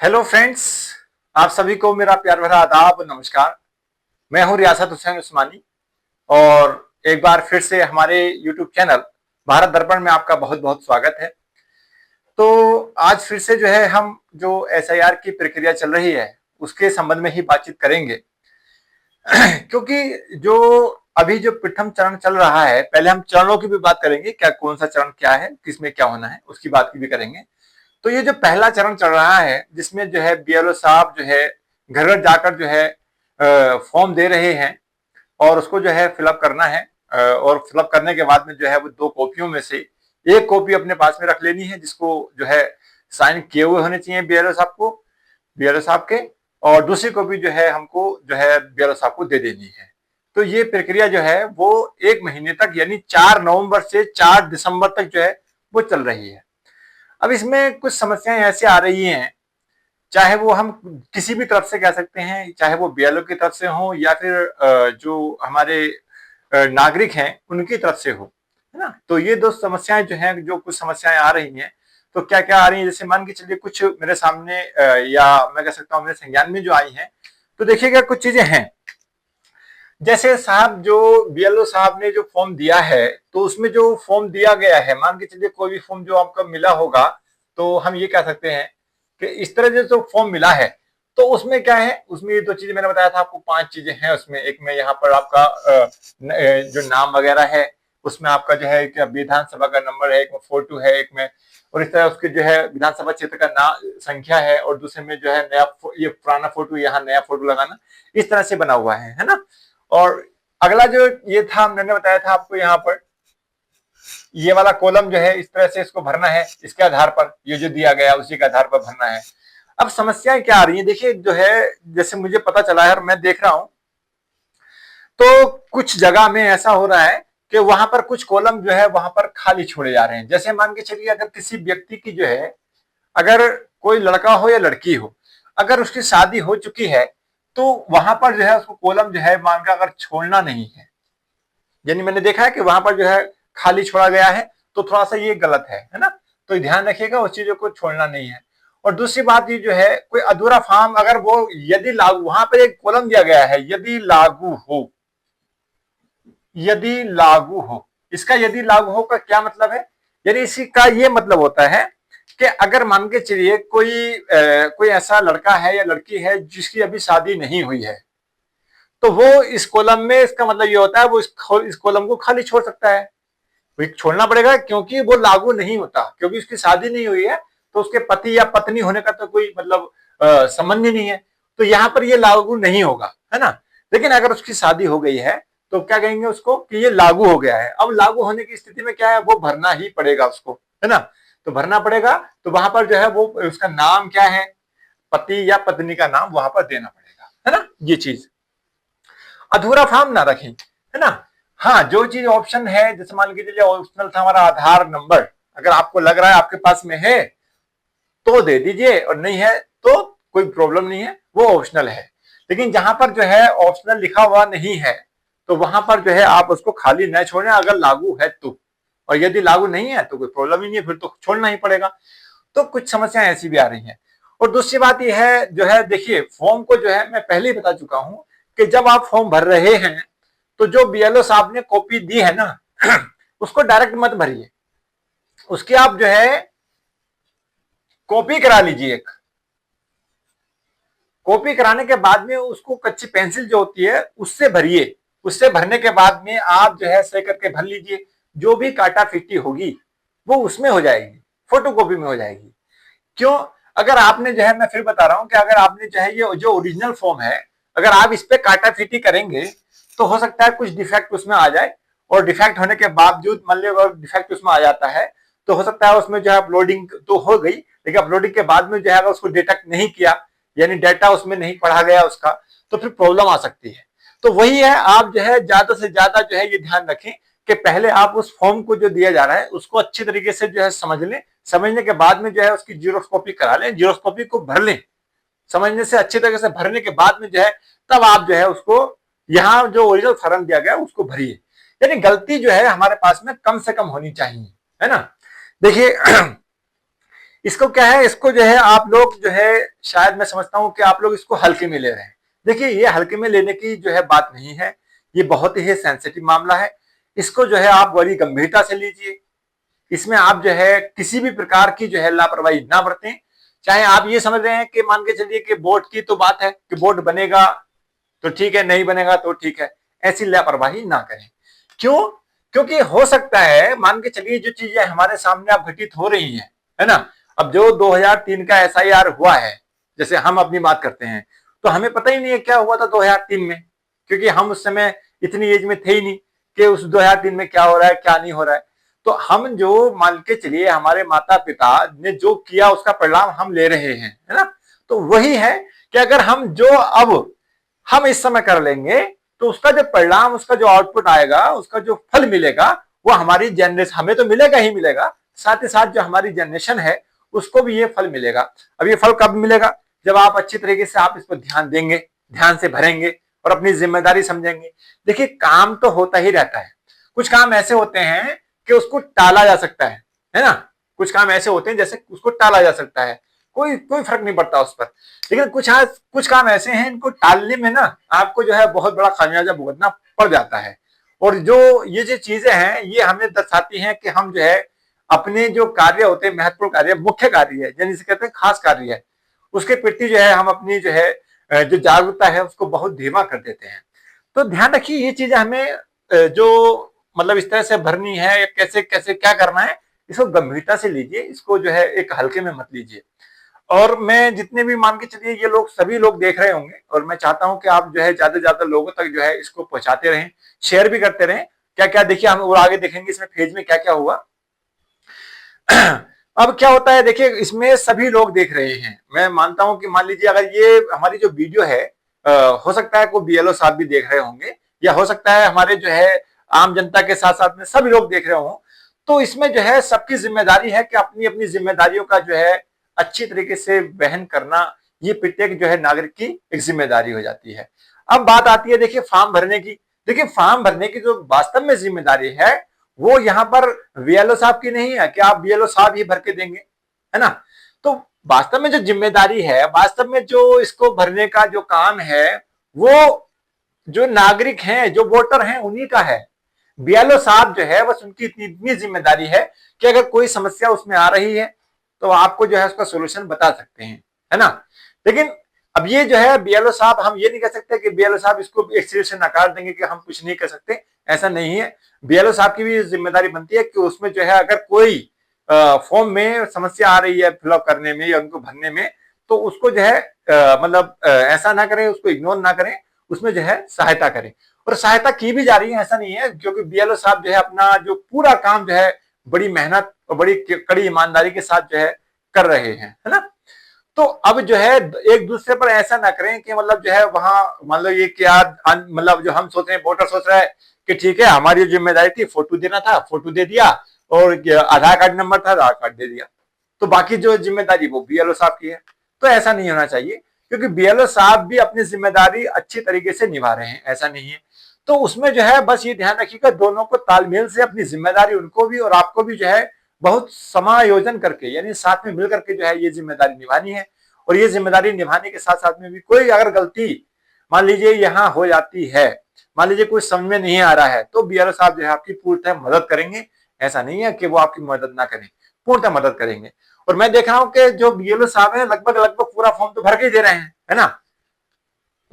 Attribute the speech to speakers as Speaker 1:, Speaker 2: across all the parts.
Speaker 1: Hello friends, आप सभी को मेरा प्यार भरा आदाब नमस्कार। मैं हूं रियासत हुसैन उस्मानी और एक बार फिर से हमारे यूट्यूब चैनल भारत दर्पण में आपका बहुत बहुत स्वागत है। तो आज फिर से जो है हम जो एसआईआर की प्रक्रिया चल रही है उसके संबंध में ही बातचीत करेंगे क्योंकि जो अभी जो प्रथम चरण चल रहा है, पहले हम चरणों की भी बात करेंगे, क्या कौन सा चरण क्या है, किसमें क्या होना है, उसकी बात की भी करेंगे। तो ये जो पहला चरण चल रहा है जिसमें जो है बीएलओ साहब जो है घर घर जाकर जो है फॉर्म दे रहे हैं और उसको जो है फिलअप करना है। और फिलअप करने के बाद में जो है वो दो कॉपियों में से एक कॉपी अपने पास में रख लेनी है, जिसको जो है साइन किए हुए होने चाहिए बीएलओ साहब के, और दूसरी कॉपी जो है हमको जो है बीएलओ साहब को दे देनी है। तो ये प्रक्रिया जो है वो 1 महीने तक यानी 4 नवंबर से 4 दिसंबर तक जो है वो चल रही है। अब इसमें कुछ समस्याएं ऐसे आ रही हैं, चाहे वो हम किसी भी तरफ से कह सकते हैं, चाहे वो बीएलओ की तरफ से हो या फिर जो हमारे नागरिक हैं उनकी तरफ से हो, है ना। तो ये दो समस्याएं जो हैं, जो कुछ समस्याएं आ रही हैं, तो क्या क्या आ रही हैं, जैसे मान के चलिए कुछ मेरे सामने या मैं कह सकता हूँ मेरे संज्ञान में जो आई हैं। तो देखिएगा कुछ चीजें हैं, जैसे साहब जो बीएलओ साहब ने जो फॉर्म दिया है, तो उसमें जो फॉर्म दिया गया है, मान के चलिए कोई भी फॉर्म जो आपको मिला होगा, तो हम ये कह सकते हैं कि इस तरह जो फॉर्म मिला है, तो उसमें क्या है, उसमें ये दो चीजें मैंने बताया था आपको, 5 चीजें हैं उसमें। एक में यहाँ पर आपका जो नाम वगैरह है, उसमें आपका जो है क्या विधानसभा का नंबर है, एक में फोटो है, एक में, और इस तरह उसके जो है विधानसभा क्षेत्र का नाम संख्या है, और दूसरे में जो है नया ये पुराना फोटो, यहाँ नया फोटो लगाना, इस तरह से बना हुआ है ना। और अगला जो ये था, मैंने बताया था आपको, यहाँ पर ये वाला कॉलम जो है इस तरह से इसको भरना है, इसके आधार पर ये जो दिया गया उसी के आधार पर भरना है। अब समस्याएं क्या आ रही है, देखिए जो है, जैसे मुझे पता चला है और मैं देख रहा हूं, तो कुछ जगह में ऐसा हो रहा है कि वहां पर कुछ कॉलम जो है वहां पर खाली छोड़े जा रहे हैं। जैसे मान के चलिए, अगर किसी व्यक्ति की जो है, अगर कोई लड़का हो या लड़की हो, अगर उसकी शादी हो चुकी है, तो वहां पर जो है उसको कॉलम जो है मान का अगर छोड़ना नहीं है, यानी मैंने देखा है कि वहां पर जो है खाली छोड़ा गया है, तो थोड़ा सा ये गलत है ना। तो ध्यान रखिएगा, उस चीजों को छोड़ना नहीं है। और दूसरी बात ये जो है, कोई अधूरा फॉर्म अगर वो यदि लागू, वहां पर एक कॉलम दिया गया है यदि लागू हो, इसका यदि लागू हो का क्या मतलब है, यानी इसी का ये मतलब होता है कि अगर मान के चलिए कोई ऐसा लड़का है या लड़की है जिसकी अभी शादी नहीं हुई है, तो वो इस कॉलम में, इसका मतलब ये होता है वो इस कॉलम को खाली छोड़ सकता है। छोड़ना पड़ेगा क्योंकि वो लागू नहीं होता, क्योंकि उसकी शादी नहीं हुई है, तो उसके पति या पत्नी होने का तो कोई मतलब संबंध ही नहीं है, तो यहां पर ये लागू नहीं होगा, है ना। लेकिन अगर उसकी शादी हो गई है, तो क्या कहेंगे उसको कि ये लागू हो गया है। अब लागू होने की स्थिति में क्या है, वो भरना ही पड़ेगा उसको, है ना। तो भरना पड़ेगा, तो वहां पर जो है वो उसका नाम क्या है, पति या पत्नी का नाम वहां पर देना पड़ेगा, है ना। ये चीज अधूरा फॉर्म ना रखें, है ना। हाँ, जो चीज ऑप्शन है, जैसे मान लीजिए ऑप्शनल था हमारा आधार नंबर, अगर आपको लग रहा है आपके पास में है तो दे दीजिए, और नहीं है तो कोई प्रॉब्लम नहीं है, वो ऑप्शनल है। लेकिन जहां पर जो है ऑप्शनल लिखा हुआ नहीं है, तो वहां पर जो है आप उसको खाली न छोड़ें, अगर लागू है तो। और यदि लागू नहीं है तो कोई प्रॉब्लम ही नहीं है, फिर तो छोड़ना ही पड़ेगा। तो कुछ समस्याएं ऐसी भी आ रही हैं। और दूसरी बात यह है जो है, देखिए फॉर्म को जो है मैं पहले ही बता चुका हूं कि जब आप फॉर्म भर रहे हैं, तो जो बीएलओ साहब ने कॉपी दी है ना उसको डायरेक्ट मत भरिए, उसकी आप जो है कॉपी करा लीजिए। एक कॉपी कराने के बाद में उसको कच्ची पेंसिल जो होती है उससे भरिए। उससे भरने के बाद में आप जो है सही करके भर लीजिए, जो भी काटा फिटी होगी वो उसमें हो जाएगी, फोटो कॉपी में हो जाएगी। क्यों, अगर आपने जो है, मैं फिर बता रहा हूं कि अगर आपने जो है ये जो ओरिजिनल फॉर्म है, अगर आप इस पे काटा फीटी करेंगे, तो हो सकता है कुछ डिफेक्ट उसमें आ जाए, और डिफेक्ट होने के बावजूद मान लीजिए अगर डिफेक्ट उसमें आ जाता है, तो हो सकता है उसमें जो है अपलोडिंग तो हो गई, लेकिन अपलोडिंग के बाद में जो है उसको डिटेक्ट नहीं किया, यानी डाटा उसमें नहीं पढ़ा गया उसका, तो फिर प्रॉब्लम आ सकती है। तो वही है, आप जो है ज्यादा से ज्यादा जो है ये ध्यान रखें कि पहले आप उस फॉर्म को जो दिया जा रहा है उसको अच्छी तरीके से जो है समझ लें। समझने के बाद में जो है उसकी जीरोक्स कॉपी करा लें, जीरोक्स कॉपी को भर लें, समझने से अच्छी तरीके से भरने के बाद में जो है तब आप जो है उसको यहाँ जो ओरिजिनल फॉर्म दिया गया उसको भरिए। यानी गलती जो है हमारे पास में कम से कम होनी चाहिए, है ना। देखिए इसको क्या है, इसको जो है आप लोग जो है, शायद मैं समझता हूं कि आप लोग इसको हल्के में ले रहे हैं। देखिए ये हल्के में लेने की जो है बात नहीं है, ये बहुत ही सेंसिटिव मामला है। इसको जो है आप बड़ी गंभीरता से लीजिए। इसमें आप जो है किसी भी प्रकार की जो है लापरवाही ना बरतें। चाहे आप ये समझ रहे हैं कि मान के चलिए कि बोर्ड की तो बात है कि बोर्ड बनेगा तो ठीक है, नहीं बनेगा तो ठीक है, ऐसी लापरवाही ना करें। क्यों? क्योंकि हो सकता है, मान के चलिए जो चीजें हमारे सामने अब घटित हो रही हैं, है ना, अब जो 2003 का एसआईआर हुआ है, जैसे हम अपनी बात करते हैं, तो हमें पता ही नहीं है क्या हुआ था 2003 में, क्योंकि हम उस समय इतनी एज में थे ही नहीं कि उस 2003 में क्या हो रहा है क्या नहीं हो रहा है। तो हम जो मान के चलिए हमारे माता पिता ने जो किया उसका परिणाम हम ले रहे हैं, है ना। तो वही है कि अगर हम जो अब हम इस समय कर लेंगे तो उसका जो परिणाम, उसका जो आउटपुट आएगा, उसका जो फल मिलेगा वो हमारी जनरेशन, हमें तो मिलेगा ही मिलेगा, साथ ही साथ जो हमारी जनरेशन है उसको भी ये फल मिलेगा। अब ये फल कब मिलेगा? जब आप अच्छी तरीके से आप इस पर ध्यान देंगे, ध्यान से भरेंगे और अपनी जिम्मेदारी समझेंगे। देखिए काम तो होता ही रहता है, कुछ काम ऐसे होते हैं कि उसको टाला जा सकता है ना। कुछ काम ऐसे होते हैं जैसे उसको टाला जा सकता है, कोई कोई फर्क नहीं पड़ता उस पर। लेकिन कुछ काम ऐसे हैं इनको टालने में ना आपको जो है बहुत बड़ा खामियाजा भुगतना पड़ जाता है। और जो ये चीजें हैं ये हमें दर्शाती हैं कि हम जो है अपने जो कार्य होते हैं, महत्वपूर्ण कार्य, मुख्य कार्य है, जिसे कहते हैं खास कार्य है, उसके प्रति जो है हम अपनी जो है जो जागरूकता है उसको बहुत धीमा कर देते हैं। तो ध्यान रखिए ये चीजें हमें जो मतलब इस तरह से भरनी है, कैसे कैसे क्या करना है, इसको गंभीरता से लीजिए, इसको जो है एक हल्के में मत लीजिए। और मैं जितने भी मान के चलिए ये लोग सभी लोग देख रहे होंगे, और मैं चाहता हूं कि आप जो है ज्यादा से ज्यादा लोगों तक जो है इसको पहुंचाते रहें, शेयर भी करते रहें। क्या क्या देखिए हम और आगे देखेंगे इसमें फेज में क्या क्या हुआ। अब क्या होता है, देखिए इसमें सभी लोग देख रहे हैं। मैं मानता हूं कि मान लीजिए अगर ये हमारी जो वीडियो है, हो सकता है कोई बीएलओ साहब भी देख रहे होंगे, या हो सकता है हमारे जो है आम जनता के साथ साथ में सभी लोग देख रहे हों। तो इसमें जो है सबकी जिम्मेदारी है कि अपनी अपनी जिम्मेदारियों का जो है अच्छी तरीके से वहन करना, ये प्रत्येक जो है नागरिक की एक जिम्मेदारी हो जाती है। अब बात आती है देखिए फॉर्म भरने की। देखिए फॉर्म भरने की जो वास्तव में जिम्मेदारी है वो यहाँ पर बीएलओ साहब की नहीं है कि आप बीएलओ साहब ही भर के देंगे, है ना। तो वास्तव में जो जिम्मेदारी है, वास्तव में जो इसको भरने का जो काम है, वो जो नागरिक हैं, जो वोटर हैं, उन्हीं का है। बीएलओ साहब जो है बस उनकी इतनी जिम्मेदारी है कि अगर कोई समस्या उसमें आ रही है तो आपको जो है उसका सोल्यूशन बता सकते हैं, है ना। लेकिन अब ये जो है बीएलओ साहब, हम ये नहीं कह सकते कि बीएलओ साहब इसको एक सिरे से नकार देंगे कि हम कुछ नहीं कर सकते, ऐसा नहीं है। बीएलओ साहब की भी जिम्मेदारी बनती है कि उसमें जो है अगर कोई फॉर्म में समस्या आ रही है फिलअप करने में या उनको भरने में, तो उसको जो है मतलब ऐसा ना करें, उसको इग्नोर ना करें, उसमें जो है सहायता करें। और सहायता की भी जा रही है, ऐसा नहीं है, क्योंकि बीएलओ साहब जो है अपना जो पूरा काम जो है बड़ी मेहनत और बड़ी कड़ी ईमानदारी के साथ जो है कर रहे हैं, है ना। तो अब जो है एक दूसरे पर ऐसा ना करें कि मतलब जो है वहां मान लो ये क्या, मतलब जो हम सोच रहे हैं, वोटर सोच रहा है कि ठीक है हमारी जिम्मेदारी थी फोटो देना था, फोटो दे दिया, और आधार कार्ड नंबर था, आधार कार्ड दे दिया, तो बाकी जो जिम्मेदारी वो बीएलओ साहब की है। तो ऐसा नहीं होना चाहिए, क्योंकि बीएलओ साहब भी अपनी जिम्मेदारी अच्छी तरीके से निभा रहे हैं, ऐसा नहीं है। तो उसमें जो है बस ये ध्यान रखिएगा दोनों को तालमेल से अपनी जिम्मेदारी, उनको भी और आपको भी जो है बहुत समायोजन करके, यानी साथ में मिल करके जो है ये जिम्मेदारी निभानी है। और ये जिम्मेदारी निभाने के साथ साथ में भी कोई अगर गलती मान लीजिए यहाँ हो जाती है, मान लीजिए कुछ समझ में नहीं आ रहा है, तो बीएलओ साहब जो है आपकी पूर्णतः मदद करेंगे। ऐसा नहीं है कि वो आपकी मदद ना करें, पूर्णतः मदद करेंगे। और मैं देख रहा हूं कि जो बीएलओ साहब है लगभग लगभग पूरा फॉर्म तो भर के ही दे रहे हैं, है ना,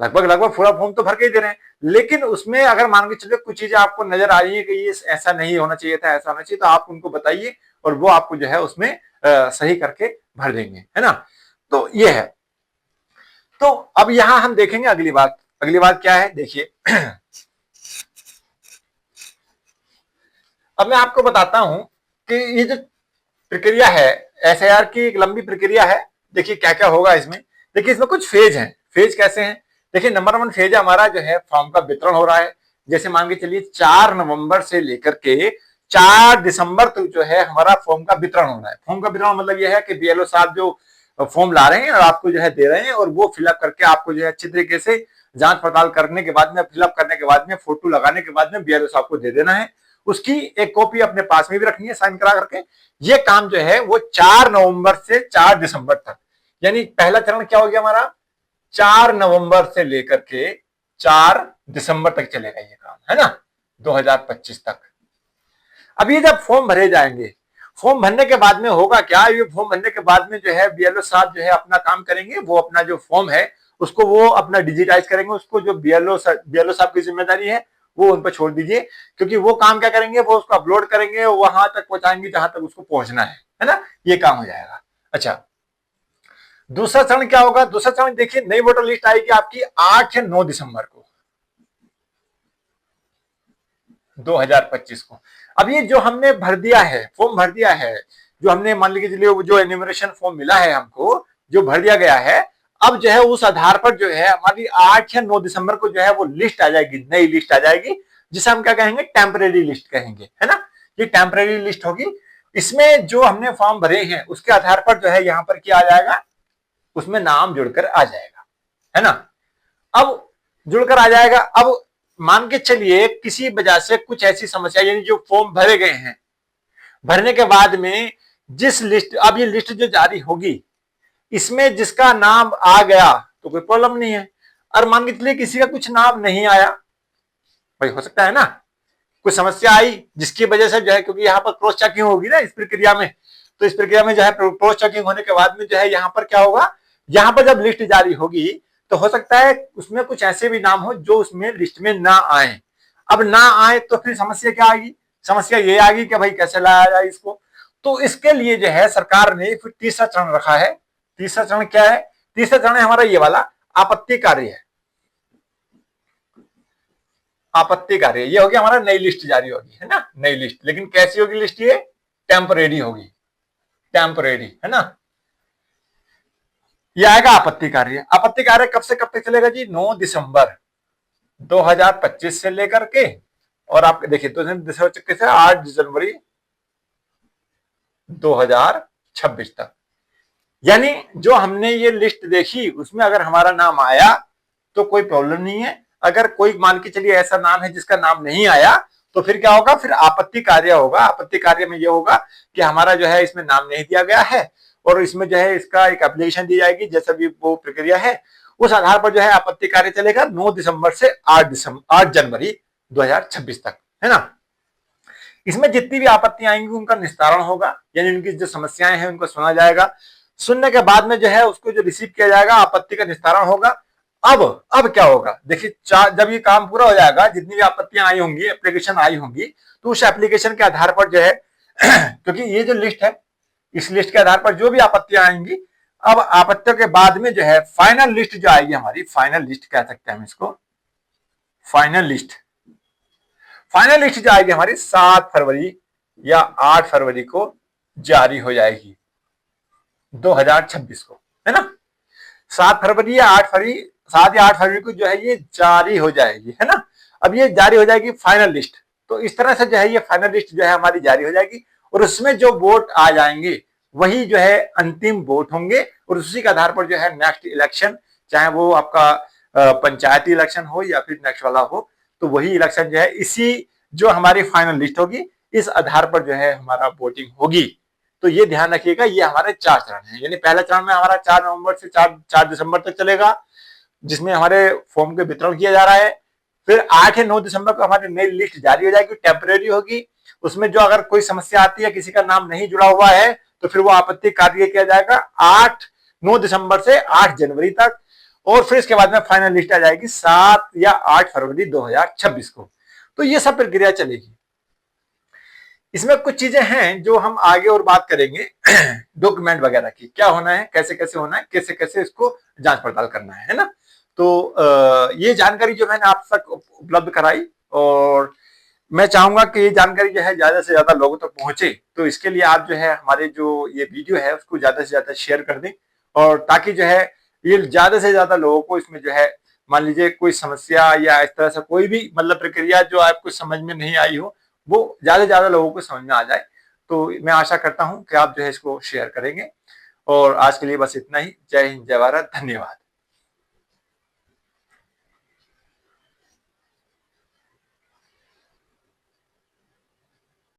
Speaker 1: लगभग लगभग पूरा फॉर्म तो भर के ही दे रहे हैं। लेकिन उसमें अगर मान के चलिए कुछ चीजें आपको नजर आ रही है कि ये ऐसा नहीं होना चाहिए था, ऐसा होना चाहिए, तो आप उनको बताइए और वो आपको जो है उसमें सही करके भर देंगे, है ना। तो ये है। तो अब यहां हम देखेंगे अगली बात। अगली बात क्या है देखिए। अब मैं आपको बताता हूं कि ये जो प्रक्रिया है एसआईआर की, एक लंबी प्रक्रिया है। देखिए क्या क्या होगा इसमें। देखिए इसमें कुछ फेज हैं। फेज कैसे हैं? देखिए नंबर 1 फेज हमारा जो है फॉर्म का वितरण हो रहा है। जैसे मान के चलिए 4 नवंबर से लेकर के 4 दिसंबर तक जो है हमारा फॉर्म का वितरण हो रहा है। फॉर्म का वितरण मतलब यह है कि बीएलओ साहब जो फॉर्म ला रहे हैं और आपको जो है दे रहे हैं, और वो फिलअप करके आपको जो है अच्छी तरीके से जांच पड़ताल करने के बाद में, फिलअप करने के बाद में, फोटो लगाने के बाद में बीएलओ साहब को दे देना है। उसकी एक कॉपी अपने पास में भी रखनी है साइन करा करके। ये काम जो है वो 4 नवंबर से 4 दिसंबर तक, यानी पहला चरण क्या हो गया हमारा, 4 नवंबर से लेकर के 4 दिसंबर तक चलेगा ये काम, है ना, 2025 तक। अब ये जब फॉर्म भरे जाएंगे, फॉर्म भरने के बाद में होगा क्या, ये फॉर्म भरने के बाद में जो है बीएलओ साहब जो है अपना काम करेंगे, वो अपना जो फॉर्म है उसको वो अपना डिजिटाइज करेंगे, उसको जो बीएलओ साहब की जिम्मेदारी है वो उन पर छोड़ दीजिए, क्योंकि वो काम क्या करेंगे, वो उसको अपलोड करेंगे, वहां तक पहुंचाएंगे जहां तक उसको पहुंचना है ना, ये काम हो जाएगा। अच्छा, दूसरा चरण क्या होगा, दूसरा चरण देखिए, नई वोटर लिस्ट आएगी आपकी 8 या 9 दिसंबर को 2025 को। अब ये जो हमने भर दिया है, फॉर्म भर दिया है, जो हमने मान लीजिए जो एन्यूमरेशन फॉर्म मिला है हमको, जो भर दिया गया है, अब जो है उस आधार पर जो है हमारी 8 या 9 दिसंबर को जो है वो लिस्ट आ जाएगी, नई लिस्ट आ जाएगी, जिसे हम क्या कहेंगे, टेम्परेरी लिस्ट कहेंगे, है ना, ये टेम्परेरी लिस्ट होगी। इसमें जो हमने फॉर्म भरे हैं उसके आधार पर जो है यहाँ पर क्या आ जाएगा, उसमें नाम जुड़कर आ जाएगा, है ना। अब जुड़कर आ जाएगा, अब मान के चलिए किसी वजह से कुछ ऐसी समस्या, यानी जो फॉर्म भरे गए हैं, भरने के बाद में जिस लिस्ट, अब ये लिस्ट जो जारी होगी इसमें जिसका नाम आ गया तो कोई प्रॉब्लम नहीं है, और मान के चलिए किसी का कुछ नाम नहीं आया, भाई हो सकता है ना कुछ समस्या आई जिसकी वजह से जो है, क्योंकि यहाँ पर क्रॉस चेकिंग होगी ना इस प्रक्रिया में, तो इस प्रक्रिया में जो है क्रॉस चेकिंग होने के बाद में जो है यहाँ पर क्या होगा, यहाँ पर जब लिस्ट जारी होगी तो हो सकता है उसमें कुछ ऐसे भी नाम हो जो उसमें लिस्ट में ना आए। अब ना आए तो फिर समस्या क्या आएगी, समस्या ये आएगी कि भाई कैसे लाया जाए इसको। तो इसके लिए जो है सरकार ने फिर तीसरा चरण रखा है। तीसरा चरण क्या है, तीसरा चरण है हमारा ये वाला, आपत्ति कार्य है। आपत्ति कार्य ये हो गया हमारा, नई लिस्ट जारी होगी, है ना, नई लिस्ट, लेकिन कैसी होगी लिस्ट, ये टेम्परेरी होगी, टेम्परेरी, है ना। ये आएगा आपत्ति कार्य। आपत्ति कार्य कब से कब तक चलेगा जी, 9 दिसंबर 2025 से लेकर के, और आप देखिए 2025 से 8 जनवरी 2026 तक। यानी जो हमने ये लिस्ट देखी उसमें अगर हमारा नाम आया तो कोई प्रॉब्लम नहीं है, अगर कोई मान के चलिए ऐसा नाम है जिसका नाम नहीं आया तो फिर क्या होगा, फिर आपत्ति कार्य होगा। आपत्ति कार्य में ये होगा कि हमारा जो है इसमें नाम नहीं दिया गया है, और इसमें जो है इसका एक एप्लीकेशन दी जाएगी, जैसा भी वो प्रक्रिया है उस आधार पर जो है आपत्ति कार्य चलेगा 9 दिसंबर से 8 जनवरी 2026 तक, है ना। इसमें जितनी भी आपत्तियां आएंगी उनका निस्तारण होगा, यानी उनकी जो समस्याएं हैं उनको सुना जाएगा, सुनने के बाद में जो है उसको जो रिसीव किया जाएगा, आपत्ति का निस्तारण होगा। अब क्या होगा, देखिए जब ये काम पूरा हो जाएगा, जितनी भी आपत्तियां आई होंगी, एप्लीकेशन आई होंगी, तो उस एप्लीकेशन के आधार पर जो है क्योंकि ये जो लिस्ट है, इस लिस्ट के आधार पर जो भी आपत्तियां आएंगी, अब आपत्तियों के बाद में जो है फाइनल लिस्ट जो आएगी हमारी, फाइनल लिस्ट कह सकते हैं हम इसको, फाइनल लिस्ट, फाइनल लिस्ट जो आएगी हमारी 7 फरवरी या 8 फरवरी को जारी हो जाएगी 2026 को, है ना। 7 फरवरी या 8 फरवरी, 7 या 8 फरवरी को जो है ये जारी हो जाएगी, है ना। अब ये जारी हो जाएगी फाइनल लिस्ट, तो इस तरह से जो है ये फाइनल लिस्ट जो है हमारी जारी हो जाएगी, और उसमें जो वोट आ जाएंगे वही जो है अंतिम वोट होंगे, और उसी के आधार पर जो है नेक्स्ट इलेक्शन, चाहे वो आपका पंचायती इलेक्शन हो या फिर नेक्स्ट वाला हो, तो वही इलेक्शन जो है इसी जो हमारी फाइनल लिस्ट होगी इस आधार पर जो है हमारा वोटिंग होगी। तो ये ध्यान रखिएगा, ये हमारे 4 चरण है, यानी पहला चरण में हमारा 4 नवंबर से 4 दिसंबर तक चलेगा, जिसमें हमारे फॉर्म के वितरण किया जा रहा है। फिर 8 या 9 दिसंबर को हमारी नई लिस्ट जारी हो जाएगी, टेम्परेरी होगी, उसमें जो अगर कोई समस्या आती है, किसी का नाम नहीं जुड़ा हुआ है, तो फिर वो आपत्ति कार्य किया जाएगा 9 दिसंबर से 8 जनवरी तक, और फिर इसके बाद में फाइनल लिस्ट आ जाएगी 7 या 8 फरवरी 2026 को। तो ये सब प्रक्रिया चलेगी। इसमें कुछ चीजें हैं जो हम आगे और बात करेंगे डॉक्यूमेंट वगैरह की, क्या होना है, कैसे कैसे होना है, कैसे कैसे इसको जांच पड़ताल करना है ना। तो ये जानकारी जो मैंने आप तक उपलब्ध कराई, और मैं चाहूंगा कि ये जानकारी जो है ज्यादा से ज्यादा लोगों तक पहुंचे, तो इसके लिए आप जो है हमारे जो ये वीडियो है उसको ज्यादा से ज्यादा शेयर कर दें, और ताकि जो है ये ज्यादा से ज्यादा लोगों को इसमें जो है, मान लीजिए कोई समस्या या इस तरह से कोई भी मतलब प्रक्रिया जो आपको समझ में नहीं आई हो, वो ज्यादा से ज्यादा लोगों को समझ में आ जाए। तो मैं आशा करता हूं कि आप जो है इसको शेयर करेंगे, और आज के लिए बस इतना ही। जय हिंद, जय भारत, धन्यवाद।